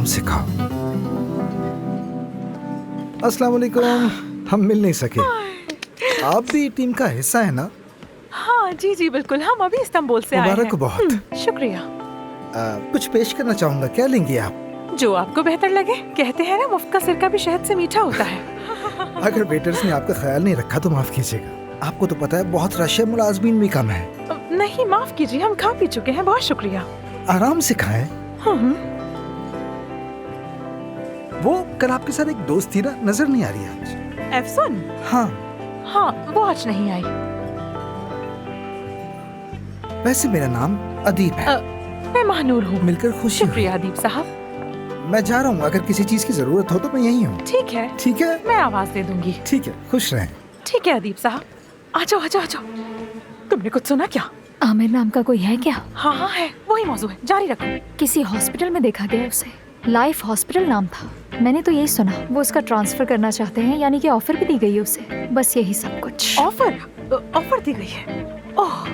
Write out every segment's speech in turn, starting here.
आराम से खाओ। अस्सलाम वालेकुम। हम मिल नहीं सके। आप भी टीम का हिस्सा है ना? हाँ जी जी बिल्कुल, हम अभी इस्तांबुल से आए हैं। मुबारक बहुत। शुक्रिया। कुछ पेश करना चाहूँगा, क्या लेंगी आप? जो आपको बेहतर लगे। कहते हैं ना, मुफ्त का सिरका भी शहद से मीठा होता है। अगर वेटर्स ने आपका ख्याल नहीं रखा तो माफ कीजिएगा। आपको तो पता है बहुत रश है, मुलाजमीन भी कम है। नहीं माफ कीजिए, हम खा पी चुके हैं, बहुत शुक्रिया। आराम से खाएं। वो कल आपके साथ एक दोस्त थी ना, नजर नहीं आ रही आज। एफसन? हाँ, वो आज नहीं आई। वैसे मेरा नाम अदीब है। मैं महानूर हूँ। मिलकर खुशी हुई। शुक्रिया अदीब साहब। मैं जा रहा हूँ, अगर किसी चीज की जरूरत हो तो मैं यहीं हूँ। ठीक है। ठीक है, मैं आवाज दे दूंगी। ठीक है, खुश रहें। ठीक है अदीब साहब, आ जाओ आ जाओ आ जाओ। तुमने कुछ सुना क्या? आमिर नाम का कोई है क्या? हाँ हाँ है, वही मौजू है, जारी रखो। किसी हॉस्पिटल में देखा गया उसे। लाइफ हॉस्पिटल नाम था। मैंने तो यही सुना वो उसका ट्रांसफर करना चाहते हैं, यानी कि ऑफर भी दी गई है उसे। बस यही सब कुछ। ऑफर दी गई है? ओह,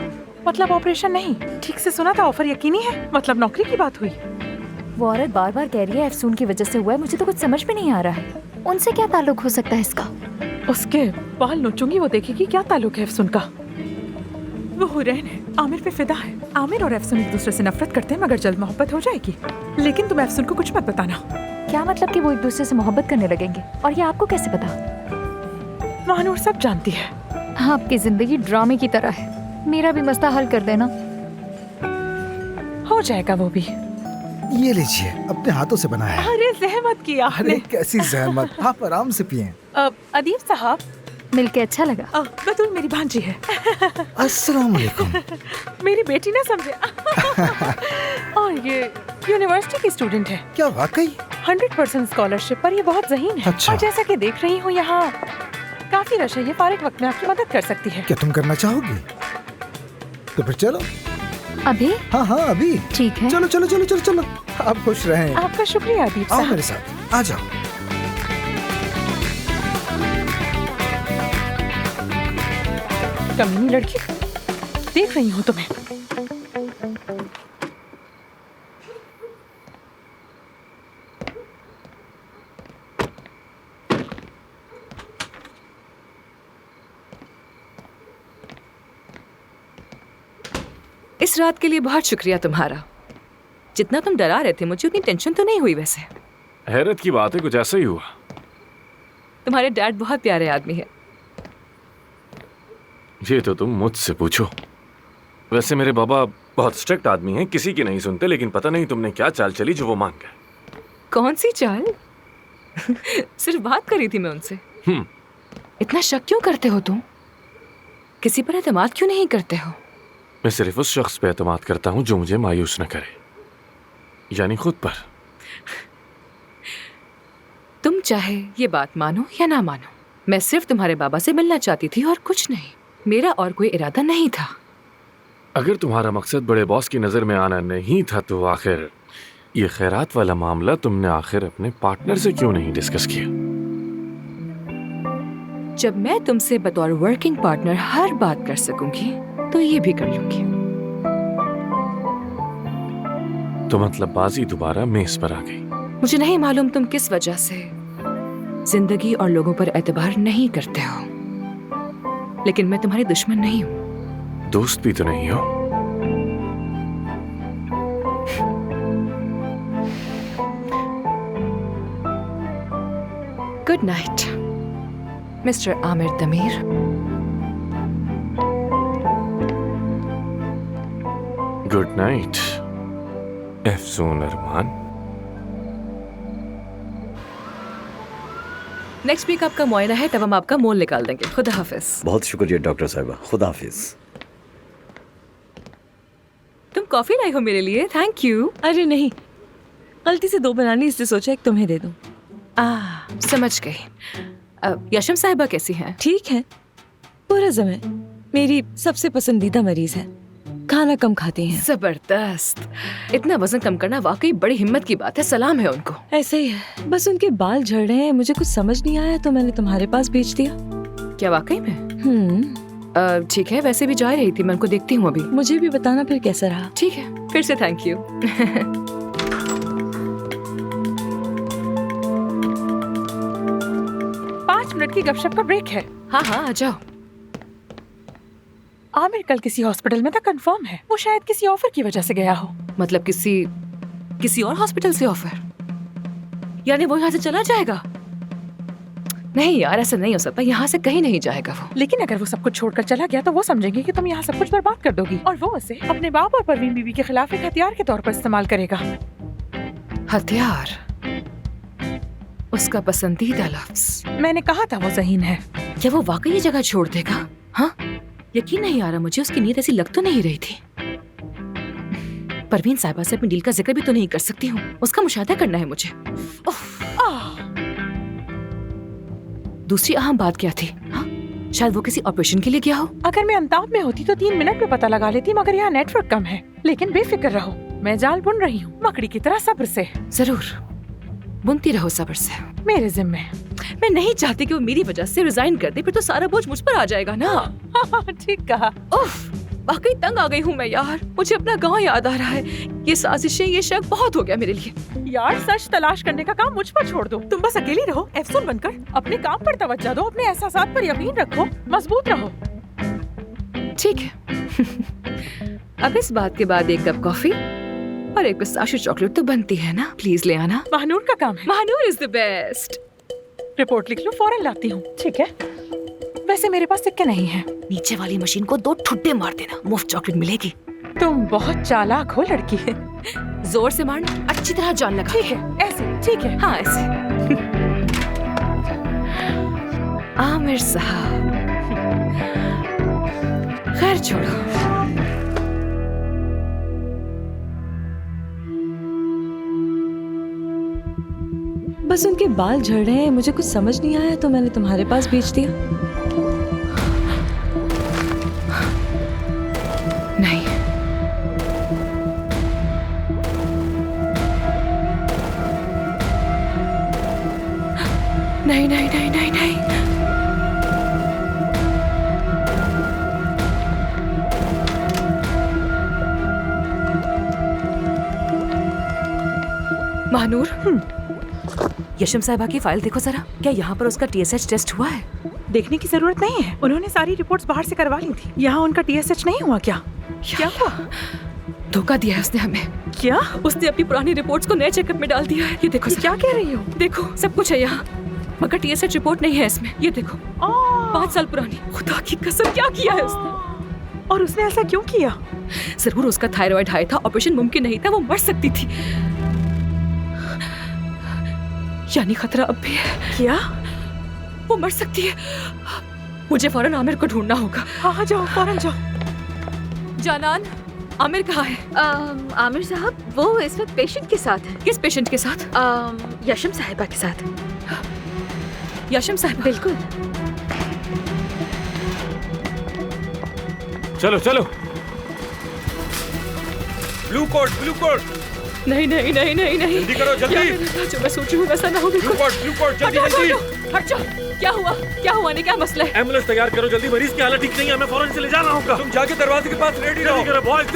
मतलब ऑपरेशन नहीं। ठीक से सुना था, ऑफर यकीनी है, मतलब नौकरी की बात हुई। वो औरत बार बार कह रही है अफसून की वजह से हुआ है। मुझे तो कुछ समझ में नहीं आ रहा है। उनसे क्या ताल्लुक हो सकता है इसका? उसके बाल नोचूंगी, वो देखेगी क्या ताल्लुक है अफसून का। वो हुरैन है, आमिर पे फिदा है। आमिर और अफसून एक दूसरे से नफरत करते हैं, मगर जल्द मोहब्बत हो जाएगी। लेकिन तुम अफसून को कुछ मत बताना। क्या मतलब कि वो एक दूसरे से मोहब्बत करने लगेंगे? और ये आपको कैसे पता? महानूर सब जानती है। हाँ, आपकी जिंदगी ड्रामे की तरह है। मेरा भी मसला हल कर देना। हो जाएगा वो भी। ये लीजिए, अपने हाथों से बनाया है। अरे जहमत किया आपने। अरे कैसी जहमत, आप आराम से पिएं। अदीब साहब, मिलके अच्छा लगा। बतूल मेरी भांजी है। अस्सलाम वालेकुम। मेरी बेटी ना समझे। और ये यूनिवर्सिटी की स्टूडेंट है। क्या वाकई? 100% स्कॉलरशिप पर ये बहुत ज़हीन है। अच्छा। और जैसा कि देख रही हूँ यहाँ काफी रश है, ये फारिग वक्त में आपकी मदद कर सकती है। क्या तुम करना चाहोगी? तो फिर चलो। अभी? हाँ अभी। ठीक है। चलो चलो चलो चलो चलो। आप खुश रहें। आपका शुक्रिया अदीब आओ साहब। मेरे साथ, आ जाओ। कमीनी लड़की, देख रही हूँ तुम्हें। इस रात के लिए बहुत शुक्रिया तुम्हारा। जितना तुम डरा रहे थे, मुझे उतनी टेंशन तो नहीं हुई। वैसे हैरत की बात है, कुछ ऐसा ही हुआ। तुम्हारे डैड बहुत प्यारे आदमी है। ये तो तुम मुझसे पूछो। वैसे मेरे बाबा बहुत स्ट्रिक्ट आदमी हैं, किसी की नहीं सुनते, लेकिन पता नहीं तुमने क्या चाल चली जो वो मान गए। कौन सी चाल? सिर्फ बात करी थी मैं उनसे। इतना शक क्यों करते हो तुम? किसी पर एतमाद क्यों नहीं करते हो? मैं सिर्फ उस शख्स पे एतमाद करता हूँ जो मुझे मायूस न करे, यानी खुद पर। तुम चाहे ये बात मानो या ना मानो, मैं सिर्फ तुम्हारे बाबा से मिलना चाहती थी और कुछ नहीं। मेरा और कोई इरादा नहीं था। अगर तुम्हारा मकसद बड़े बॉस की नजर में आना नहीं था तो आखिर ये खैरात वाला मामला तुमने आखिर अपने पार्टनर से क्यों नहीं डिस्कस किया? जब मैं तुमसे बतौर वर्किंग पार्टनर हर बात कर सकूंगी तो ये भी कर लूंगी। तो मतलब बाजी दोबारा मेज पर आ गई। मुझे नहीं मालूम तुम किस वजह से जिंदगी और लोगों पर एतबार नहीं करते हो, लेकिन मैं तुम्हारी दुश्मन नहीं हूँ। दोस्त भी तो नहीं हो। Good night mister Aamir Tamir. Good night Afsoon Arman. Next week आपका मुआयना है, तब हम आपका मोल निकाल देंगे। खुदा हाफिज। बहुत शुक्रिया डॉक्टर साहिबा, खुदा हाफिज। तुम कॉफी लाई हो मेरे लिए? Thank you. अरे नहीं, गलती से 2 बनानी, इसलिए सोचा एक तुम्हें दे दूं। समझ गई। यशम साहिबा कैसी हैं? ठीक है, पुरज़म है। मेरी सबसे पसंदीदा मरीज है, खाना कम खाती हैं। जबरदस्त। इतना वजन कम करना वाकई बड़ी हिम्मत की बात है, सलाम है उनको। ऐसे ही है, बस उनके बाल झड़ रहे हैं, मुझे कुछ समझ नहीं आया तो मैंने तुम्हारे पास भेज दिया। क्या वाकई में? ठीक है, वैसे भी जा रही थी, मैं उनको देखती हूँ अभी। मुझे भी बताना फिर कैसा रहा। ठीक है, फिर से थैंक यू। मिनट की गपशप का ब्रेक है। हाँ हाँ आ जाओ। आमिर कल किसी हॉस्पिटल में था, कंफर्म है। वो शायद किसी ऑफर की वजह से गया हो। मतलब किसी और हॉस्पिटल से ऑफर, यानी वो यहाँ से चला जाएगा? नहीं यार, ऐसा नहीं हो सकता, यहाँ से कहीं नहीं जाएगा वो। लेकिन अगर वो सब कुछ छोड़कर चला गया तो वो समझेंगे कि तुम यहाँ सब कुछ बर्बाद कर दोगी, और वो उसे अपने बाप और परवीन बीबी के खिलाफ एक हथियार के तौर पर इस्तेमाल करेगा। हथियार? उसका पसंदीदा लफ्ज। मैंने कहा था वो ज़हीन है। क्या वो वाकई ये जगह छोड़ देगा? हाँ, यकीन नहीं आ रहा मुझे, उसकी नीयत ऐसी लग तो नहीं रही थी। परवीन साहिबा से अपनी डील का जिक्र भी तो नहीं कर सकती हूँ, उसका मुशाहिदा करना है मुझे। दूसरी अहम बात क्या थी? हाँ? शायद वो किसी ऑपरेशन के लिए गया हो। अगर मैं अंताब में होती तो 3 मिनट में पता लगा लेती, मगर यहाँ नेटवर्क कम है। लेकिन बेफिक्र रहो, मैं जाल बुन रही हूँ, मकड़ी की तरह सब्र से। जरूर, बुनती रहो सब्र से, मेरे जिम्मे। मैं नहीं चाहती कि वो मेरी वजह से रिजाइन कर दे, फिर तो सारा बोझ मुझ पर आ जाएगा ना। ठीक कहा। उफ, वाकई तंग आ गई हूँ मैं यार। मुझे अपना गांव याद आ रहा है। ये साजिशें, ये शक बहुत हो गया मेरे लिए। यार सच तलाश करने का काम मुझ पर छोड़ दो। तुम बस अकेली रहो, एफसून बनकर अपने काम पर तवज्जो दो, अपने एहसासात पर यकीन रखो, मजबूत रहो। ठीक है। अब इस बात के बाद एक कप कॉफी और एक पिस्ताशियो चॉकलेट तो बनती है ना? प्लीज ले आना। महानूर का काम है। Mahnoor is the best. Report लिख लो, फौरन लाती हूँ। ठीक है, वैसे मेरे पास सिक्के नहीं है। नीचे वाली मशीन को 2 ठुड्डे मार देना, मुफ्त चॉकलेट मिलेगी। तुम बहुत चालाक हो लड़की। जोर से मारना, अच्छी तरह जान लगा। ठीक है, ऐसे ठीक है। हाँ ऐसे। आमिर साहब, खैर छोड़ो। बस उनके बाल झड़ रहे हैं, मुझे कुछ समझ नहीं आया तो मैंने तुम्हारे पास भेज दिया। नहीं, नहीं नहीं नहीं नहीं नहीं। महानूर, यशम साहिबा की फाइल देखो जरा। क्या यहाँ पर उसका TSH टेस्ट हुआ है? देखने की जरूरत नहीं है, उन्होंने सारी रिपोर्ट्स बाहर से करवा ली थी। यहाँ उनका TSH नहीं हुआ क्या? क्या हुआ? धोखा दिया है उसने हमें। क्या? उसने अपनी पुरानी रिपोर्ट्स को नए चेकअप में डाल दिया है। ये देखो, क्या कह रही हो? देखो सब कुछ है यहाँ, मगर TSH रिपोर्ट नहीं है इसमें। ये देखो, 5 साल पुरानी। खुदा की कसम, क्या किया है उसने? और उसने ऐसा क्यों किया? जरूर उसका थायराइड हाई था, ऑपरेशन मुमकिन नहीं था, वो मर सकती थी। यानी खतरा अब भी है। क्या? वो मर सकती है। मुझे फौरन आमिर को ढूंढना होगा। हाँ जाओ, फौरन जाओ। जानान, आमिर कहाँ है? आमिर साहब वो इस वक्त पेशेंट के साथ है। किस पेशेंट के साथ? यशम साहिबा के साथ। यशम साहिबा? बिल्कुल। चलो चलो। Blue coat. नहीं नहीं नहीं नहीं नहीं, जल्दी करो, जल्दी। जो मैं सोच रही हूँ वैसा ना हो। ब्लू कोट, जल्दी जल्दी। हट जाओ। क्या हुआ ने क्या मसला है? एम्बुलेंस तैयार करो जल्दी, मरीज की हालत ठीक नहीं है, मैं फौरन से ले जाना होगा। तुम जाके दरवाजे के पास रेडी रहो। जल्दी करो बॉयज,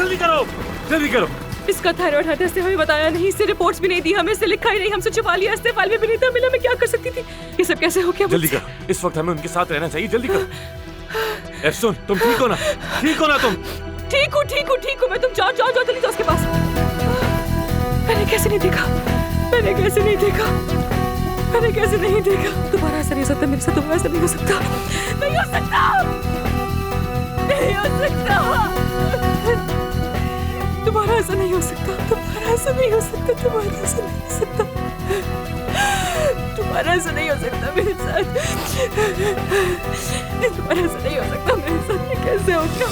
जल्दी करो। इसका थायराइड हाई टेस्ट हमें बताया नहीं, इससे रिपोर्ट्स भी नहीं दी, हमें इससे लिखा ही नहीं, हमसे छुपा लिया, इससे फाइल में भी नहीं था मिला। मैं क्या कर सकती थी? ये सब कैसे हो गया? जल्दी करो, इस वक्त हमें उनके साथ रहना चाहिए, जल्दी करो। एफसून, तुम ठीक हो ना? तुम? ठीक हूँ मैं। तुम जाओ जल्दी जाओ उसके पास। मैंने कैसे नहीं देखा? दोबारा ऐसा नहीं हो सकता मेरे साथ, दोबारा ऐसा नहीं हो सकता। दोबारा ऐसा नहीं हो सकता मेरे साथ। दोबारा ऐसा नहीं हो सकता मेरे साथ। कैसे हो गया?